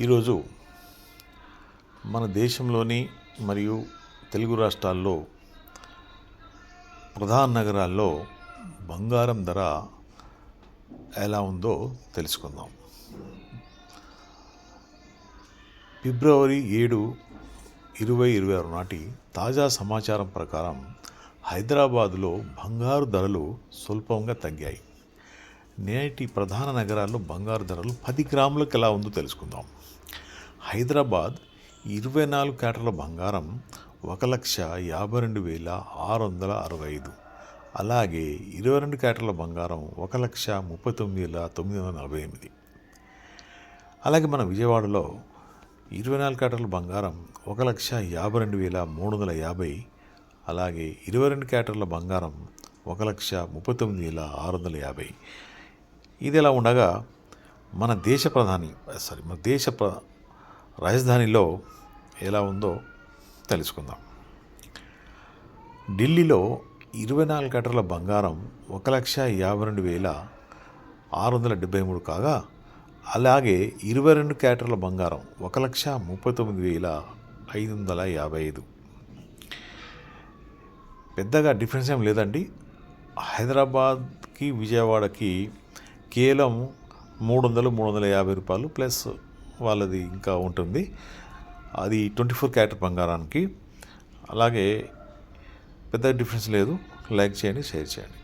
ఈరోజు మన దేశంలోని మరియు తెలుగు రాష్ట్రాల్లో ప్రధాన నగరాల్లో బంగారం ధర ఎలా ఉందో తెలుసుకుందాం. ఫిబ్రవరి 7, 2026 నాటి తాజా సమాచారం ప్రకారం హైదరాబాదులో బంగారు ధరలు స్వల్పంగా తగ్గాయి. నేటి ప్రధాన నగరాల్లో బంగారు ధరలు 10 గ్రాములకు ఎలా ఉందో తెలుసుకుందాం. హైదరాబాద్ 24 క్యారెట్ల బంగారం 1,52,665. అలాగే 22 క్యారెట్ల బంగారం 1,39,948. అలాగే మన విజయవాడలో 24 క్యారెట్ల బంగారం 1,52,350. అలాగే 22 క్యారెట్ల బంగారం 1,39,650. ఇది ఎలా ఉండగా మన దేశ రాజధానిలో ఎలా ఉందో తెలుసుకుందాం. ఢిల్లీలో 24 క్యారెట్ల బంగారం 1,52,673 కాగా, అలాగే 22 క్యారెట్ల బంగారం 1,39,555. పెద్దగా డిఫరెన్స్ ఏం లేదండి. హైదరాబాద్కి విజయవాడకి కేవలం 300-350 రూపాయలు ప్లస్ వాళ్ళది ఇంకా ఉంటుంది. అది 24 క్యారెట్ బంగారానికి. అలాగే పెద్ద డిఫరెన్స్ లేదు. లైక్ చేయండి, షేర్ చేయండి.